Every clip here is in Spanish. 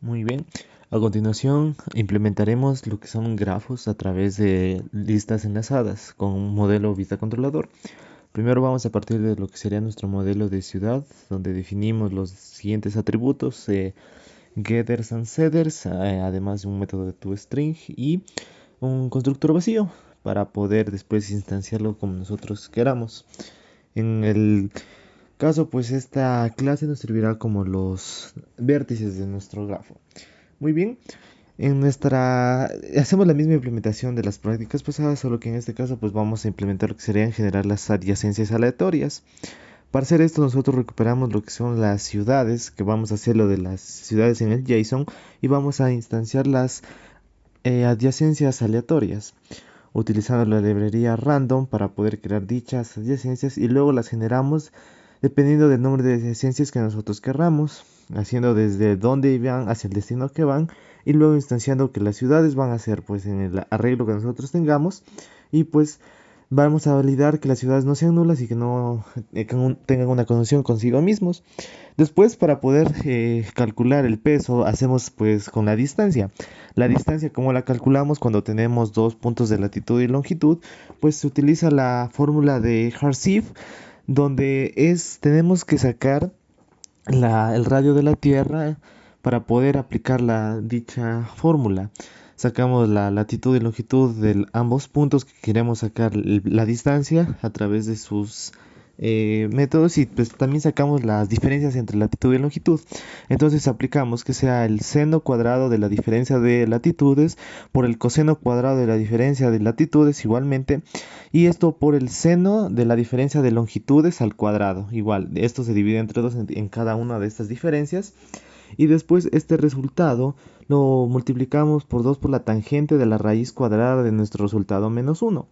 Muy bien. A continuación, implementaremos lo que son grafos a través de listas enlazadas con un modelo vista controlador. Primero vamos a partir de lo que sería nuestro modelo de ciudad, donde definimos los siguientes atributos, getters and setters, además de un método de toString y un constructor vacío para poder después instanciarlo como nosotros queramos. En el caso, pues esta clase nos servirá como los vértices de nuestro grafo. Muy bien, hacemos la misma implementación de las prácticas pasadas, solo que en este caso pues vamos a implementar lo que sería en generar las adyacencias aleatorias. Para hacer esto nosotros recuperamos lo que son las ciudades, que vamos a hacer lo de las ciudades en el JSON y vamos a instanciar las adyacencias aleatorias, utilizando la librería random para poder crear dichas adyacencias y luego las generamos dependiendo del número de adyacencias que nosotros querramos, haciendo desde dónde van hacia el destino que van y luego instanciando que las ciudades van a ser pues en el arreglo que nosotros tengamos y pues vamos a validar que las ciudades no sean nulas y que no tengan una conexión consigo mismos. Después, para poder calcular el peso, hacemos pues con la distancia. La distancia, como la calculamos cuando tenemos dos puntos de latitud y longitud, pues se utiliza la fórmula de Harsif, donde tenemos que sacar el radio de la Tierra para poder aplicar dicha fórmula. Sacamos la latitud y longitud de ambos puntos que queremos sacar la distancia a través de sus métodos y pues también sacamos las diferencias entre latitud y longitud. Entonces aplicamos que sea el seno cuadrado de la diferencia de latitudes por el coseno cuadrado de la diferencia de latitudes igualmente, y esto por el seno de la diferencia de longitudes al cuadrado. Igual, esto se divide entre 2 en cada una de estas diferencias. Y después este resultado lo multiplicamos por 2 por la tangente de la raíz cuadrada de nuestro resultado menos 1.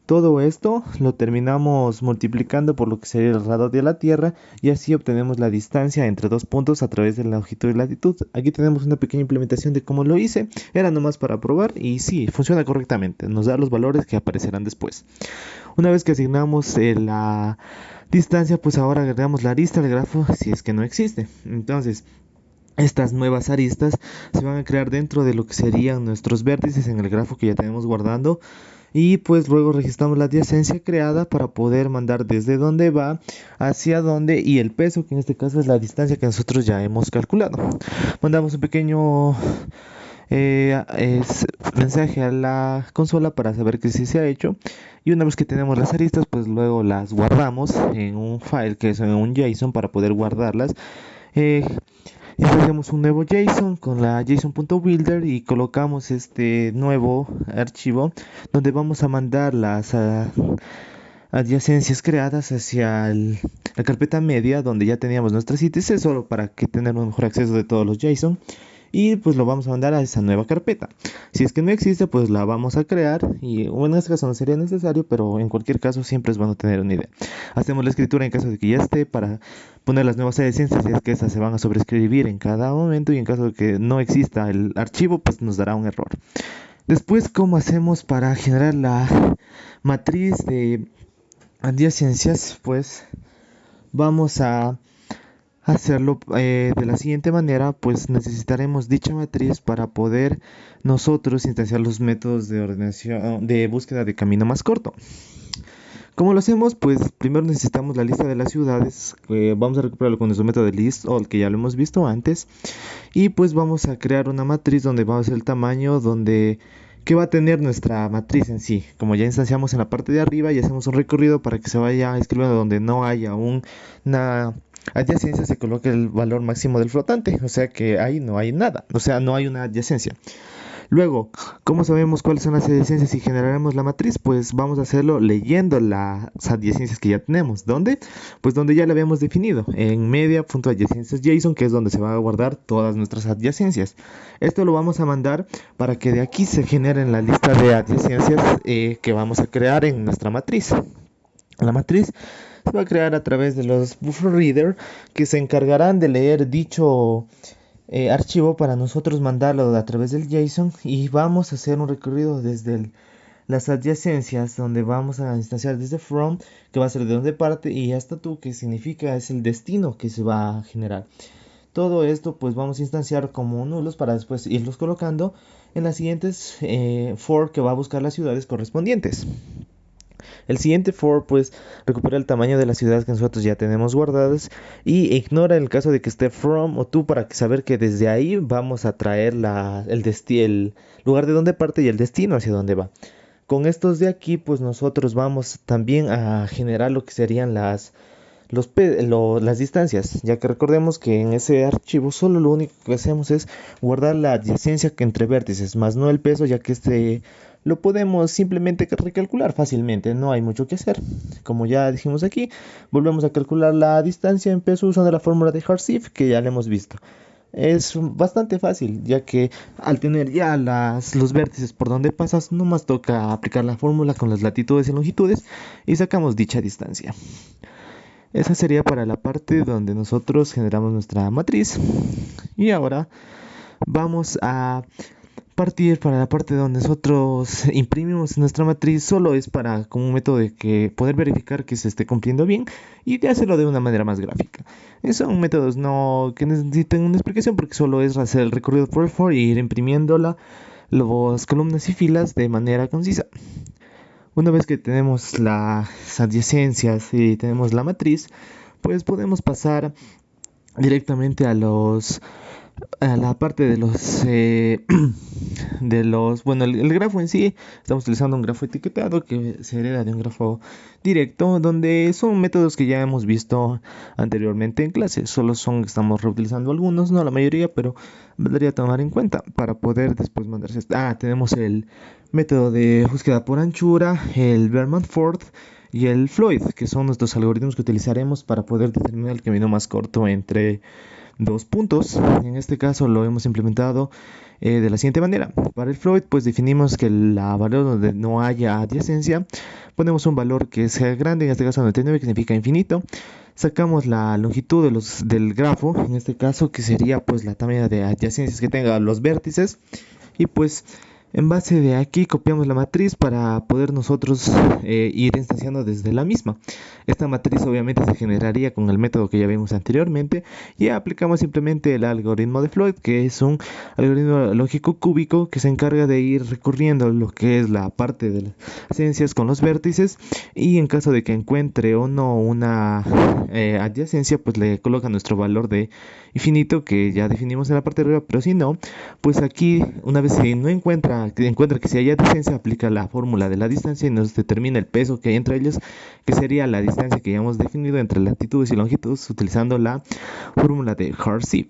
Todo esto lo terminamos multiplicando por lo que sería el radio de la Tierra y así obtenemos la distancia entre dos puntos a través de la longitud y latitud. Aquí tenemos una pequeña implementación de cómo lo hice. Era nomás para probar y sí, funciona correctamente. Nos da los valores que aparecerán después. Una vez que asignamos la distancia, pues ahora agregamos la arista al grafo si es que no existe. Entonces, estas nuevas aristas se van a crear dentro de lo que serían nuestros vértices en el grafo que ya tenemos guardando y pues luego registramos la adyacencia creada para poder mandar desde dónde va hacia dónde y el peso, que en este caso es la distancia que nosotros ya hemos calculado. Mandamos un pequeño mensaje a la consola para saber que sí se ha hecho, y una vez que tenemos las aristas pues luego las guardamos en un file que es en un JSON para poder guardarlas. Insertamos un nuevo JSON con la JSON.builder y colocamos este nuevo archivo donde vamos a mandar las adyacencias creadas hacia la carpeta media donde ya teníamos nuestras ITC, solo para que tengamos mejor acceso de todos los JSON, y pues lo vamos a mandar a esa nueva carpeta. Si es que no existe, pues la vamos a crear y en este caso no sería necesario, pero en cualquier caso siempre es bueno tener una idea. Hacemos la escritura en caso de que ya esté para poner las nuevas adyacencias, y es que esas se van a sobreescribir en cada momento, y en caso de que no exista el archivo pues nos dará un error. Después, ¿cómo hacemos para generar la matriz de adyacencias? Pues vamos a hacerlo de la siguiente manera. Pues necesitaremos dicha matriz para poder nosotros instanciar los métodos de ordenación de búsqueda de camino más corto. ¿Cómo lo hacemos? Pues primero necesitamos la lista de las ciudades. Vamos a recuperarlo con nuestro método de listAll, que ya lo hemos visto antes, y pues vamos a crear una matriz donde vamos a hacer el tamaño que va a tener nuestra matriz en sí. Como ya instanciamos en la parte de arriba y hacemos un recorrido para que se vaya escribiendo donde no haya una adyacencia, se coloca el valor máximo del flotante, o sea que ahí no hay nada, o sea, no hay una adyacencia. Luego, ¿cómo sabemos cuáles son las adyacencias y generaremos la matriz? Pues vamos a hacerlo leyendo las adyacencias que ya tenemos. ¿Dónde? Pues donde ya la habíamos definido, en media.adyacencias.json, que es donde se va a guardar todas nuestras adyacencias. Esto lo vamos a mandar para que de aquí se generen la lista de adyacencias que vamos a crear en nuestra matriz. La matriz se va a crear a través de los buffer reader, que se encargarán de leer dicho archivo para nosotros mandarlo a través del JSON, y vamos a hacer un recorrido desde las adyacencias, donde vamos a instanciar desde from, que va a ser de donde parte, y hasta to, que significa es el destino que se va a generar. Todo esto pues vamos a instanciar como nulos para después irlos colocando en las siguientes for que va a buscar las ciudades correspondientes. El siguiente for pues recupera el tamaño de las ciudades que nosotros ya tenemos guardadas y ignora el caso de que esté from o to para saber que desde ahí vamos a traer el lugar de donde parte y el destino hacia donde va. Con estos de aquí pues nosotros vamos también a generar lo que serían las distancias, ya que recordemos que en ese archivo solo lo único que hacemos es guardar la adyacencia que entre vértices, más no el peso, ya que lo podemos simplemente recalcular fácilmente, no hay mucho que hacer. Como ya dijimos aquí, volvemos a calcular la distancia en peso usando la fórmula de Harsif que ya la hemos visto. Es bastante fácil, ya que al tener ya los vértices por donde pasas, nomás toca aplicar la fórmula con las latitudes y longitudes y sacamos dicha distancia. Esa sería para la parte donde nosotros generamos nuestra matriz. Y ahora vamos a partir para la parte donde nosotros imprimimos nuestra matriz. Solo es para como un método de que poder verificar que se esté cumpliendo bien y de hacerlo de una manera más gráfica. Son métodos no que necesitan una explicación porque solo es hacer el recorrido por el for y ir imprimiendo las columnas y filas de manera concisa. Una vez que tenemos las adyacencias y tenemos la matriz, pues podemos pasar directamente a la parte de bueno, el grafo en sí. Estamos utilizando un grafo etiquetado que se hereda de un grafo directo, donde son métodos que ya hemos visto anteriormente en clase. Estamos reutilizando algunos, no la mayoría, pero valdría tomar en cuenta para poder después mandarse. Tenemos el método de búsqueda por anchura, el Bellman-Ford y el Floyd, que son nuestros algoritmos que utilizaremos para poder determinar el camino más corto entre dos puntos. En este caso lo hemos implementado de la siguiente manera. Para el Floyd pues definimos que la valor donde no haya adyacencia, ponemos un valor que sea grande, en este caso 99, que significa infinito. Sacamos la longitud del grafo, en este caso que sería pues la tamaño de adyacencias que tenga los vértices, y pues en base de aquí copiamos la matriz para poder nosotros ir instanciando desde la misma. Esta matriz obviamente se generaría con el método que ya vimos anteriormente y aplicamos simplemente el algoritmo de Floyd, que es un algoritmo lógico cúbico que se encarga de ir recorriendo lo que es la parte de las adyacencias con los vértices, y en caso de que encuentre o no una adyacencia pues le coloca nuestro valor de infinito que ya definimos en la parte de arriba, pero si no, pues aquí una vez que no encuentra que si hay adyacencia, aplica la fórmula de la distancia y nos determina el peso que hay entre ellos, que sería la distancia que ya hemos definido entre latitudes y longitudes utilizando la fórmula de Harsif.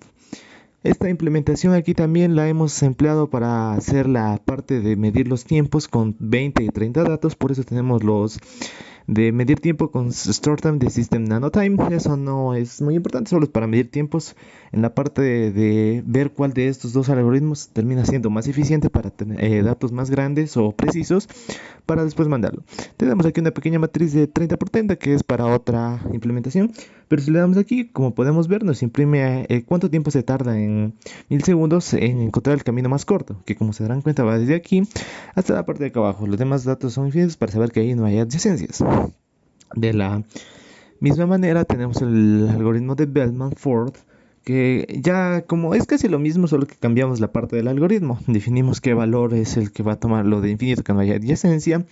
Esta implementación aquí también la hemos empleado para hacer la parte de medir los tiempos con 20 y 30 datos, por eso tenemos los de medir tiempo con Store Time de System Nanotime. Eso no es muy importante, solo es para medir tiempos en la parte de ver cuál de estos dos algoritmos termina siendo más eficiente para tener datos más grandes o precisos para después mandarlo. Tenemos aquí una pequeña matriz de 30 por 30 que es para otra implementación, pero si le damos aquí, como podemos ver, nos imprime cuánto tiempo se tarda en milisegundos en encontrar el camino más corto, que como se darán cuenta va desde aquí hasta la parte de acá abajo. Los demás datos son infinitos para saber que ahí no hay adyacencias. De la misma manera tenemos el algoritmo de Bellman-Ford, que ya como es casi lo mismo, solo que cambiamos la parte del algoritmo. Definimos qué valor es el que va a tomar lo de infinito, que no haya adyacencia.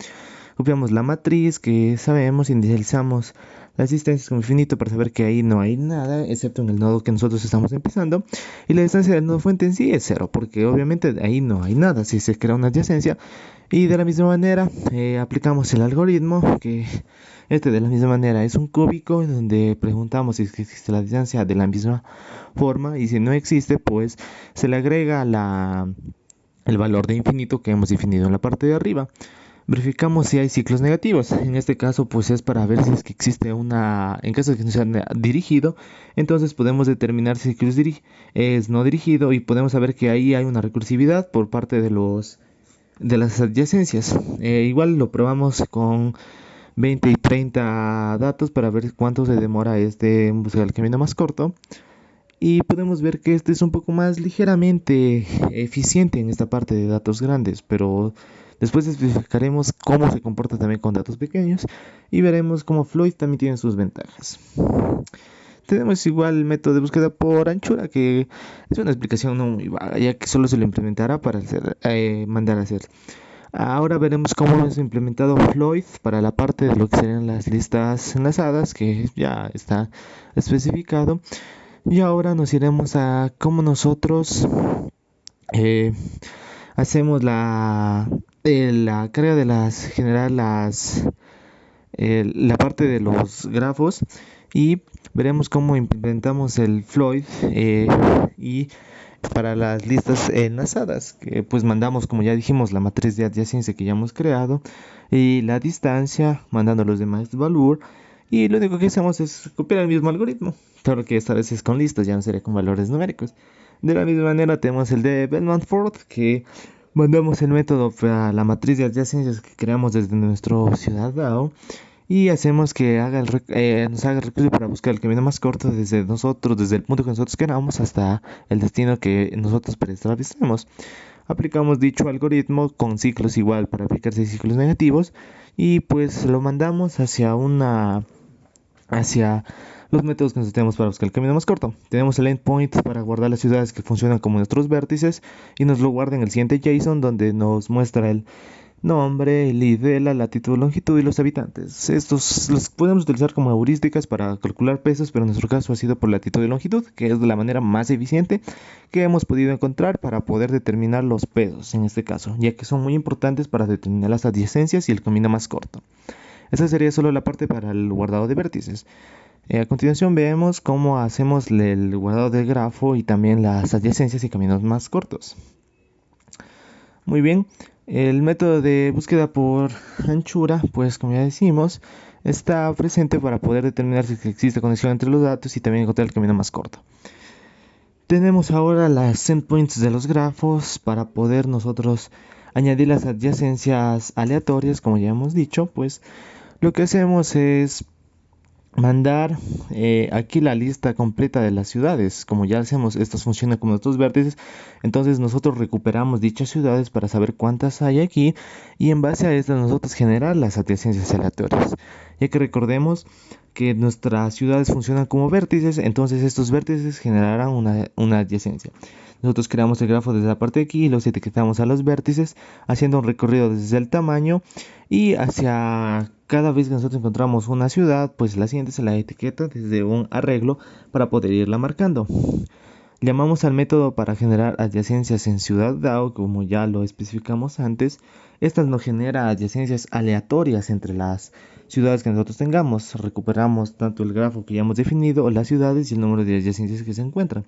Copiamos la matriz que sabemos, inicializamos las distancias como infinito para saber que ahí no hay nada, excepto en el nodo que nosotros estamos empezando. Y la distancia del nodo fuente en sí es 0, porque obviamente ahí no hay nada si se crea una adyacencia. Y de la misma manera aplicamos el algoritmo, que de la misma manera es un cúbico, donde preguntamos si existe la distancia de la misma forma, y si no existe pues se le agrega el valor de infinito que hemos definido en la parte de arriba. Verificamos si hay ciclos negativos. En este caso pues es para ver si es que existe en caso de que no sea dirigido, entonces podemos determinar si el ciclo es no dirigido y podemos saber que ahí hay una recursividad por parte de las adyacencias. Igual lo probamos con 20 y 30 datos para ver cuánto se demora en buscar el camino más corto. Y podemos ver que este es un poco más ligeramente eficiente en esta parte de datos grandes, pero después especificaremos cómo se comporta también con datos pequeños y veremos cómo Floyd también tiene sus ventajas. Tenemos igual el método de búsqueda por anchura, que es una explicación no muy vaga, ya que solo se lo implementará para mandar a hacer. Ahora veremos cómo es implementado Floyd para la parte de lo que serían las listas enlazadas, que ya está especificado. Y ahora nos iremos a cómo nosotros eh, hacemos la carga de generar la parte de los grafos, y veremos cómo implementamos el Floyd y para las listas enlazadas, que pues mandamos, como ya dijimos, la matriz de adyacencia que ya hemos creado y la distancia mandando los demás valor, y lo único que hacemos es copiar el mismo algoritmo, claro que esta vez es con listas, ya no sería con valores numéricos. De la misma manera tenemos el de Bellman-Ford, que mandamos el método para la matriz de adyacencias que creamos desde nuestro ciudad DAO, y hacemos que nos haga el recorrido para buscar el camino más corto desde nosotros, desde el punto que nosotros queramos hasta el destino que nosotros preestablecemos. Aplicamos dicho algoritmo con ciclos igual para aplicar 6 ciclos negativos, y pues lo mandamos hacia los métodos que necesitamos para buscar el camino más corto. Tenemos el endpoint para guardar las ciudades que funcionan como nuestros vértices, y nos lo guarda en el siguiente JSON, donde nos muestra el nombre, el ID, la latitud, longitud y los habitantes. Estos los podemos utilizar como heurísticas para calcular pesos, pero en nuestro caso ha sido por latitud y longitud, que es de la manera más eficiente que hemos podido encontrar para poder determinar los pesos en este caso, ya que son muy importantes para determinar las adyacencias y el camino más corto. Esa sería solo la parte para el guardado de vértices. A continuación vemos cómo hacemos el guardado del grafo y también las adyacencias y caminos más cortos. Muy bien, el método de búsqueda por anchura, pues como ya decimos, está presente para poder determinar si existe conexión entre los datos y también encontrar el camino más corto. Tenemos ahora las endpoints de los grafos para poder nosotros añadir las adyacencias aleatorias, como ya hemos dicho. Pues lo que hacemos es mandar aquí la lista completa de las ciudades. Como ya hacemos, estas funcionan como nuestros vértices, entonces nosotros recuperamos dichas ciudades para saber cuántas hay aquí, y en base a estas nosotros generar las adyacencias aleatorias, ya que recordemos que nuestras ciudades funcionan como vértices, entonces estos vértices generarán una adyacencia. Nosotros creamos el grafo desde la parte de aquí y los etiquetamos a los vértices, haciendo un recorrido desde el tamaño y hacia cada vez que nosotros encontramos una ciudad, pues la siguiente se la etiqueta desde un arreglo para poder irla marcando. Llamamos al método para generar adyacencias en Ciudad DAO, como ya lo especificamos antes. Estas nos genera adyacencias aleatorias entre las ciudades que nosotros tengamos. Recuperamos tanto el grafo que ya hemos definido, las ciudades y el número de adyacencias que se encuentran.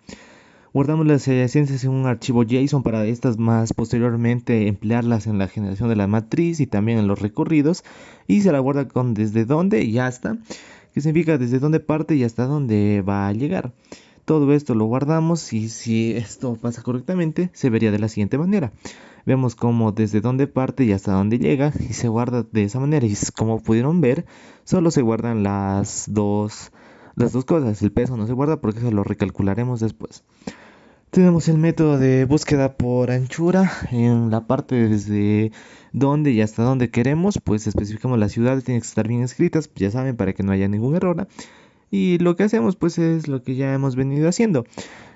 Guardamos las adyacencias en un archivo JSON para estas más posteriormente emplearlas en la generación de la matriz y también en los recorridos, y se la guarda con desde dónde y hasta, que significa desde dónde parte y hasta dónde va a llegar. Todo esto lo guardamos, y si esto pasa correctamente se vería de la siguiente manera. Vemos como desde dónde parte y hasta dónde llega, y se guarda de esa manera, y como pudieron ver solo se guardan las dos cosas. El peso no se guarda porque se lo recalcularemos después. Tenemos el método de búsqueda por anchura en la parte desde dónde y hasta dónde queremos, pues especificamos las ciudades, tienen que estar bien escritas, ya saben, para que no haya ningún error. Y lo que hacemos pues es lo que ya hemos venido haciendo.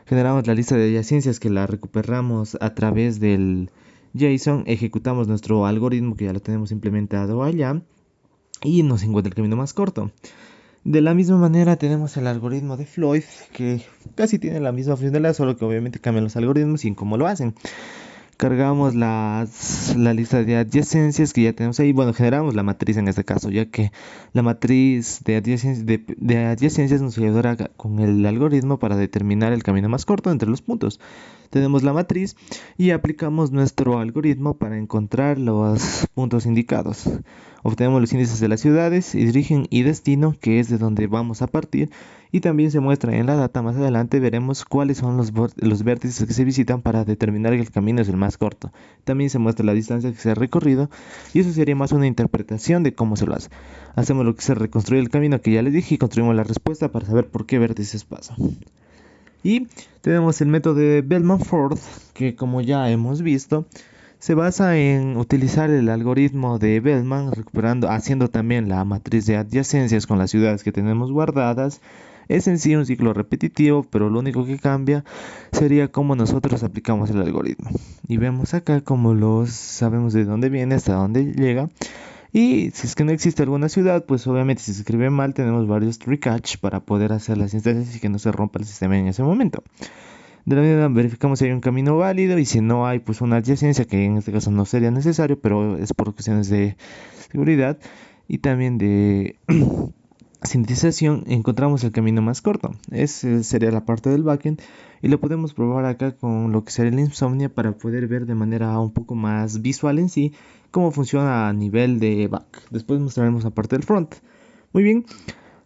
Generamos la lista de adyacencias que la recuperamos a través del JSON, ejecutamos nuestro algoritmo que ya lo tenemos implementado allá y nos encuentra el camino más corto. De la misma manera tenemos el algoritmo de Floyd, que casi tiene la misma funcionalidad, solo que obviamente cambian los algoritmos y en cómo lo hacen. Cargamos la lista de adyacencias que ya tenemos ahí. Bueno, generamos la matriz en este caso, ya que la matriz de adyacencias nos ayudará con el algoritmo para determinar el camino más corto entre los puntos. Tenemos la matriz y aplicamos nuestro algoritmo para encontrar los puntos indicados. Obtenemos los índices de las ciudades, y origen y destino, que es de donde vamos a partir, y también se muestra en la data. Más adelante veremos cuáles son los vértices que se visitan para determinar que el camino es el más corto. También se muestra la distancia que se ha recorrido, y eso sería más una interpretación de cómo se lo hace. Hacemos lo que se reconstruye el camino que ya les dije y construimos la respuesta para saber por qué vértices pasa. Y tenemos el método de Bellman-Ford, que como ya hemos visto, se basa en utilizar el algoritmo de Bellman, haciendo también la matriz de adyacencias con las ciudades que tenemos guardadas, Es en sí un ciclo repetitivo, pero lo único que cambia sería cómo nosotros aplicamos el algoritmo. Y vemos acá cómo los sabemos de dónde viene hasta dónde llega. Y si es que no existe alguna ciudad, pues obviamente si se escribe mal tenemos varios recache para poder hacer las instancias y que no se rompa el sistema en ese momento. De la manera verificamos si hay un camino válido y si no hay pues una adyacencia, que en este caso no sería necesario, pero es por cuestiones de seguridad y también de sintetización, encontramos el camino más corto. Ese sería la parte del backend y lo podemos probar acá con lo que sería el Insomnia para poder ver de manera un poco más visual en sí cómo funciona a nivel de back. Después mostraremos la parte del front. Muy bien,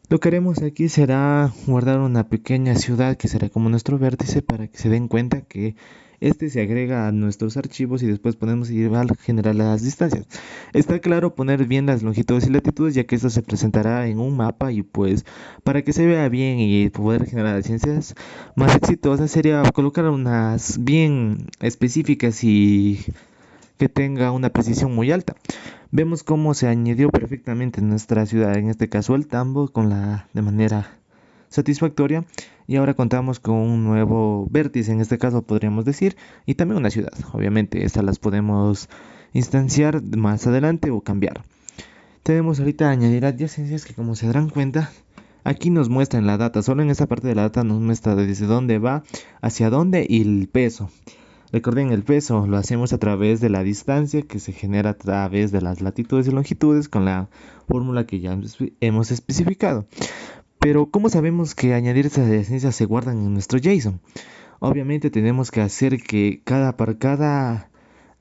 lo que haremos aquí será guardar una pequeña ciudad que será como nuestro vértice para que se den cuenta que este se agrega a nuestros archivos y después podemos ir a generar las distancias. Está claro poner bien las longitudes y latitudes, ya que esto se presentará en un mapa y pues para que se vea bien y poder generar ciencias más exitosas sería colocar unas bien específicas y que tenga una precisión muy alta. Vemos cómo se añadió perfectamente en nuestra ciudad, en este caso el tambo, de manera satisfactoria, y ahora contamos con un nuevo vértice, en este caso podríamos decir, y también una ciudad. Obviamente estas las podemos instanciar más adelante o cambiar. Tenemos ahorita añadir adyacencias que, como se darán cuenta, aquí nos muestra en la data, solo en esta parte de la data nos muestra desde dónde va, hacia dónde y el peso. Recuerden, el peso lo hacemos a través de la distancia que se genera a través de las latitudes y longitudes con la fórmula que ya hemos especificado. Pero ¿cómo sabemos que añadir estas adyacencias se guardan en nuestro JSON? Obviamente tenemos que hacer que para cada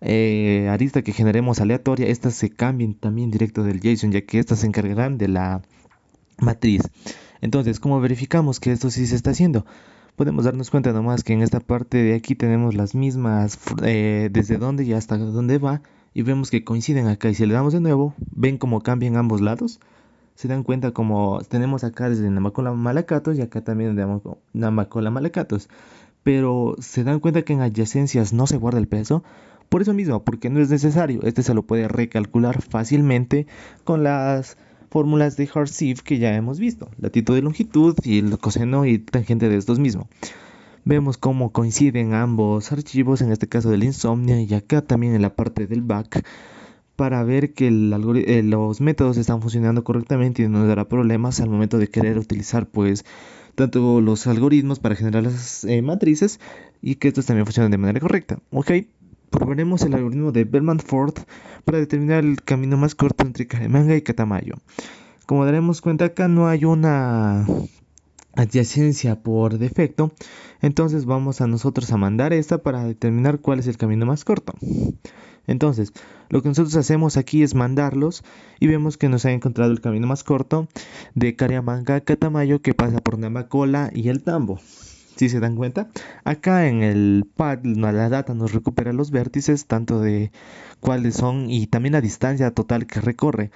arista que generemos aleatoria, estas se cambien también directo del JSON, ya que estas se encargarán de la matriz. Entonces, ¿cómo verificamos que esto sí se está haciendo? Podemos darnos cuenta nomás que en esta parte de aquí tenemos las mismas desde dónde y hasta dónde va, y vemos que coinciden acá, y si le damos de nuevo, ven cómo cambian ambos lados. Se dan cuenta como tenemos acá desde Namacola Malacatos y acá también de Namacola Malacatos, pero se dan cuenta que en adyacencias no se guarda el peso. Por eso mismo, porque no es necesario, este se lo puede recalcular fácilmente con las fórmulas de Harsif que ya hemos visto, latitud y longitud y el coseno y tangente de estos mismos. Vemos cómo coinciden ambos archivos, en este caso del Insomnia y acá también en la parte del back, para ver que los métodos están funcionando correctamente y no nos dará problemas al momento de querer utilizar pues tanto los algoritmos para generar las matrices y que estos también funcionen de manera correcta. Ok, probaremos el algoritmo de Bellman-Ford para determinar el camino más corto entre Caramanga y Catamayo. Como daremos cuenta, acá no hay una adyacencia por defecto, entonces vamos a nosotros a mandar esta para determinar cuál es el camino más corto. Entonces, lo que nosotros hacemos aquí es mandarlos y vemos que nos ha encontrado el camino más corto de Cariamanga a Catamayo, que pasa por Namacola y el Tambo. Si se dan cuenta, acá en el pad la data nos recupera los vértices, tanto de cuáles son y también la distancia total que recorre.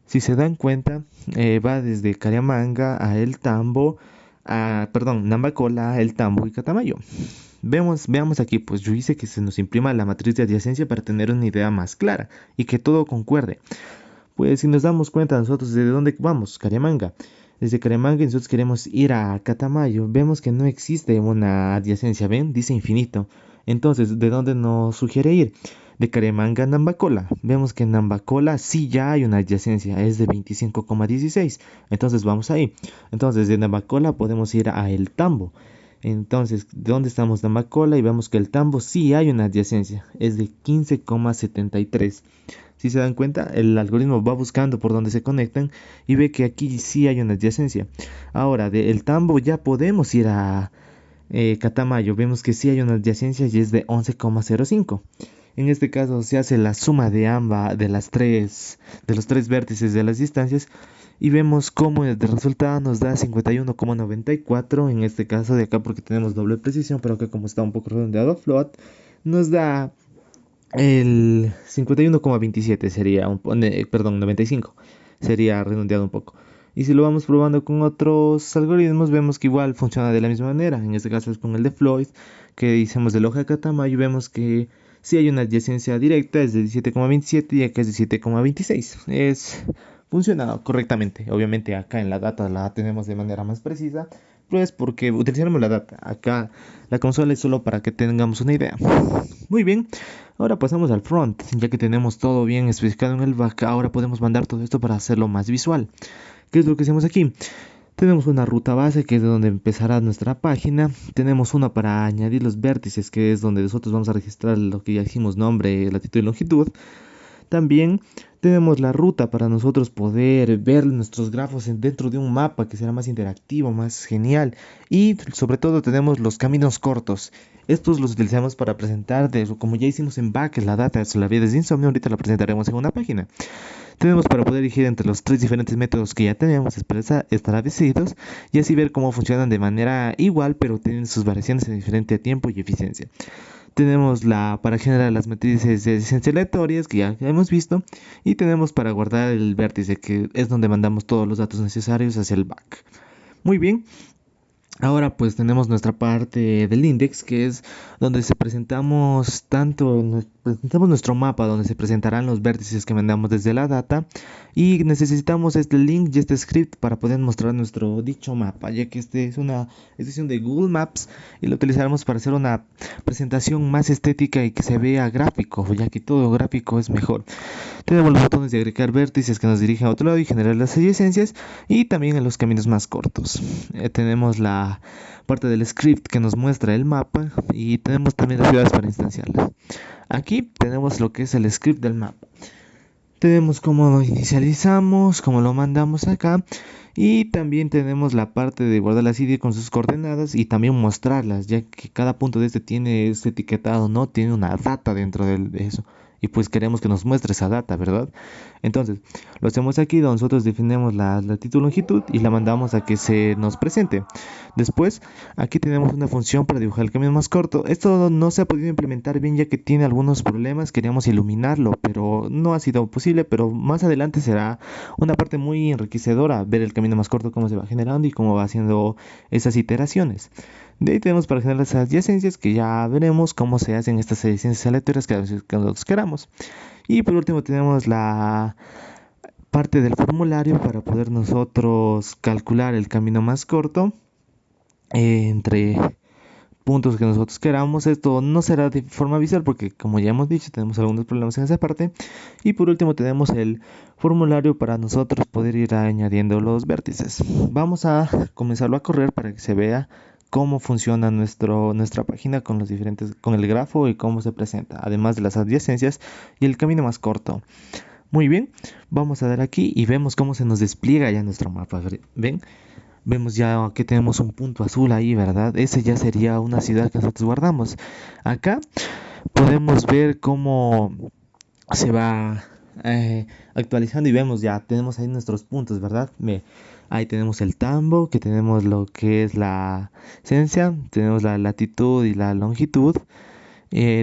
Si se dan cuenta, va desde Cariamanga a El Tambo, Namacola, El Tambo y Catamayo. Veamos aquí, pues yo hice que se nos imprima la matriz de adyacencia para tener una idea más clara y que todo concuerde. Pues si nos damos cuenta nosotros de dónde vamos, Cariamanga. Desde Cariamanga nosotros queremos ir a Catamayo, vemos que no existe una adyacencia, ¿ven? Dice infinito. Entonces, ¿de dónde nos sugiere ir? De Cariamanga a Nambacola. Vemos que en Nambacola sí ya hay una adyacencia, es de 25,16. Entonces vamos ahí. Entonces de Nambacola podemos ir a El Tambo. Entonces, ¿de dónde estamos? Nambacola, y vemos que el Tambo sí hay una adyacencia, es de 15,73. Si se dan cuenta, el algoritmo va buscando por dónde se conectan y ve que aquí sí hay una adyacencia. Ahora, de El Tambo ya podemos ir a Catamayo. Vemos que sí hay una adyacencia y es de 11,05. En este caso se hace la suma de ambas, de los tres vértices de las distancias, y vemos cómo el resultado nos da 51,94. En este caso de acá, porque tenemos doble precisión, pero acá como está un poco redondeado a float, nos da el 51,27, sería 95, sería redondeado un poco. Y si lo vamos probando con otros algoritmos, vemos que igual funciona de la misma manera. En este caso es con el de Floyd, que hicimos de Loja a Catamayo, y vemos que si hay una adyacencia directa, es de 17,27 y acá es de 7,26. Es funciona correctamente. Obviamente acá en la data la tenemos de manera más precisa, pues porque utilizaremos la data. Acá la consola es solo para que tengamos una idea. Muy bien, ahora pasamos al front. Ya que tenemos todo bien especificado en el back, ahora podemos mandar todo esto para hacerlo más visual. ¿Qué es lo que hacemos aquí? Tenemos una ruta base, que es de donde empezará nuestra página. Tenemos una para añadir los vértices, que es donde nosotros vamos a registrar lo que ya dijimos: nombre, latitud y longitud. También tenemos la ruta para nosotros poder ver nuestros grafos dentro de un mapa que será más interactivo, más genial. Y sobre todo tenemos los caminos cortos. Estos los utilizamos para presentar, como ya hicimos en back, la data de la vía de Insomnio. Ahorita la presentaremos en una página. Tenemos para poder elegir entre los tres diferentes métodos que ya tenemos establecidos, y así ver cómo funcionan de manera igual, pero tienen sus variaciones en diferente tiempo y eficiencia. Tenemos la para generar las matrices de esencia aleatorias, que ya hemos visto, y tenemos para guardar el vértice, que es donde mandamos todos los datos necesarios hacia el back. Muy bien. Ahora pues tenemos nuestra parte del index, que es donde presentamos nuestro mapa, donde se presentarán los vértices que mandamos desde la data, y necesitamos este link y este script para poder mostrar nuestro dicho mapa, ya que este es una edición de Google Maps y lo utilizaremos para hacer una presentación más estética y que se vea gráfico, ya que todo gráfico es mejor. Tenemos los botones de agregar vértices, que nos dirigen a otro lado, y generar las adyacencias, y también en los caminos más cortos. Tenemos la parte del script que nos muestra el mapa, y tenemos también las ciudades para instanciarlas. Aquí tenemos lo que es el script del mapa. Tenemos cómo lo inicializamos, cómo lo mandamos acá, y también tenemos la parte de guardar la CD con sus coordenadas y también mostrarlas, ya que cada punto de este tiene este etiquetado, ¿no? Tiene una data dentro de eso. Y pues queremos que nos muestre esa data, ¿verdad? Entonces, lo hacemos aquí, donde nosotros definimos la latitud y longitud y la mandamos a que se nos presente. Después, aquí tenemos una función para dibujar el camino más corto. Esto no se ha podido implementar bien, ya que tiene algunos problemas. Queríamos iluminarlo, pero no ha sido posible. Pero más adelante será una parte muy enriquecedora ver el camino más corto, cómo se va generando y cómo va haciendo esas iteraciones. De ahí tenemos para generar las adyacencias, que ya veremos cómo se hacen estas adyacencias aleatorias que nosotros queramos. Y por último tenemos la parte del formulario para poder nosotros calcular el camino más corto entre puntos que nosotros queramos. Esto no será de forma visual porque, como ya hemos dicho, tenemos algunos problemas en esa parte. Y por último tenemos el formulario para nosotros poder ir añadiendo los vértices. Vamos a comenzarlo a correr para que se vea cómo funciona nuestra página con con el grafo y cómo se presenta, además de las adyacencias y el camino más corto. Muy bien, vamos a dar aquí y vemos cómo se nos despliega ya nuestro mapa. ¿Ven? Vemos ya que tenemos un punto azul ahí, ¿verdad? Ese ya sería una ciudad que nosotros guardamos. Acá podemos ver cómo se va actualizando, y vemos ya, tenemos ahí nuestros puntos, ¿verdad? Ahí tenemos el tambo, que tenemos lo que es la esencia, tenemos la latitud y la longitud.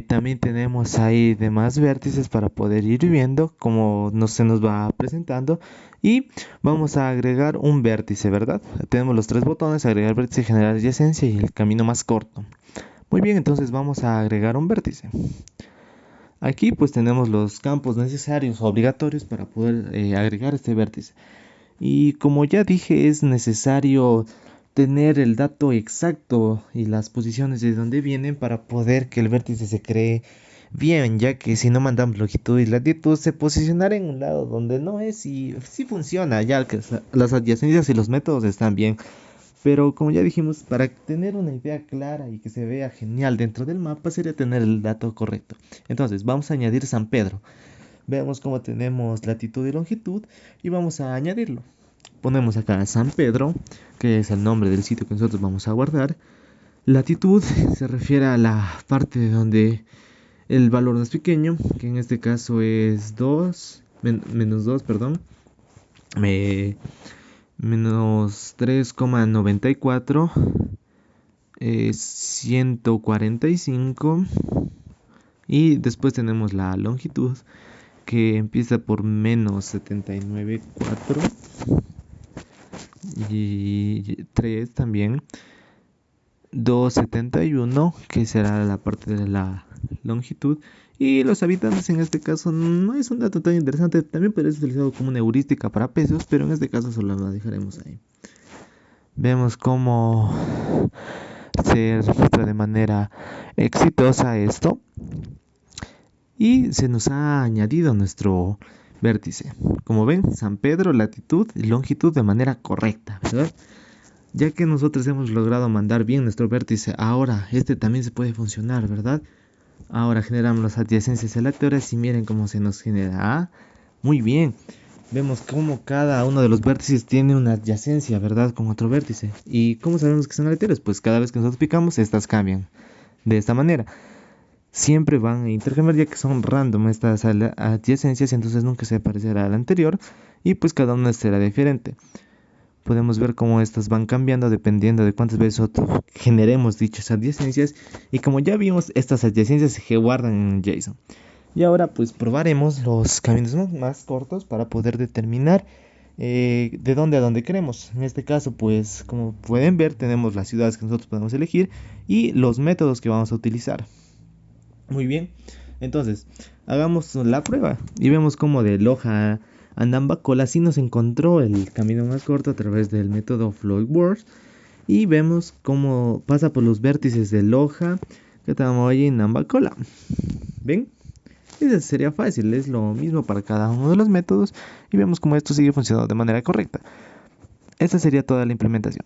También tenemos ahí demás vértices para poder ir viendo cómo se nos va presentando. Y vamos a agregar un vértice, ¿verdad? Tenemos los tres botones: agregar vértice, generar adyacencia y el camino más corto. Muy bien, entonces vamos a agregar un vértice. Aquí pues tenemos los campos necesarios o obligatorios para poder agregar este vértice. Y como ya dije, es necesario tener el dato exacto y las posiciones de donde vienen para poder que el vértice se cree bien, ya que si no mandamos longitud y latitud, se posicionará en un lado donde no es, y sí funciona, ya que las adyacencias y los métodos están bien. Pero como ya dijimos, para tener una idea clara y que se vea genial dentro del mapa, sería tener el dato correcto. Entonces vamos a añadir San Pedro. Veamos cómo tenemos latitud y longitud y vamos a añadirlo. Ponemos acá San Pedro, que es el nombre del sitio que nosotros vamos a guardar. Latitud se refiere a la parte de donde el valor más pequeño, que en este caso es 2, menos 2, perdón. Menos 3,94 es 145. Y después tenemos la longitud, que empieza por menos 79,4 y 3 también, 271, que será la parte de la longitud, y los habitantes en este caso no es un dato tan interesante, también podría ser utilizado como una heurística para pesos, pero en este caso solo la dejaremos ahí. Vemos cómo se registra de manera exitosa esto y se nos ha añadido nuestro vértice. Como ven, San Pedro, latitud y longitud de manera correcta, ¿verdad? Ya que nosotros hemos logrado mandar bien nuestro vértice, ahora este también se puede funcionar, ¿verdad? Ahora generamos las adyacencias aleatorias y miren cómo se nos genera. Muy bien. Vemos cómo cada uno de los vértices tiene una adyacencia, ¿verdad? Con otro vértice. ¿Y cómo sabemos que son aleatorios? Pues cada vez que nosotros picamos, estas cambian. De esta manera. Siempre van a intercambiar ya que son random estas adyacencias, entonces nunca se parecerá a la anterior y pues cada una será diferente. Podemos ver cómo estas van cambiando dependiendo de cuántas veces nosotros generemos dichas adyacencias, y como ya vimos, estas adyacencias se guardan en JSON. Y ahora pues probaremos los caminos más cortos para poder determinar de dónde a dónde queremos. En este caso pues como pueden ver tenemos las ciudades que nosotros podemos elegir y los métodos que vamos a utilizar. Muy bien, entonces hagamos la prueba y vemos cómo de Loja a Nambacola sí nos encontró el camino más corto a través del método Floydworth, y vemos cómo pasa por los vértices de Loja, Catamoy y Nambacola. ¿Ven? Eso sería fácil, es lo mismo para cada uno de los métodos y vemos cómo esto sigue funcionando de manera correcta. Esta sería toda la implementación.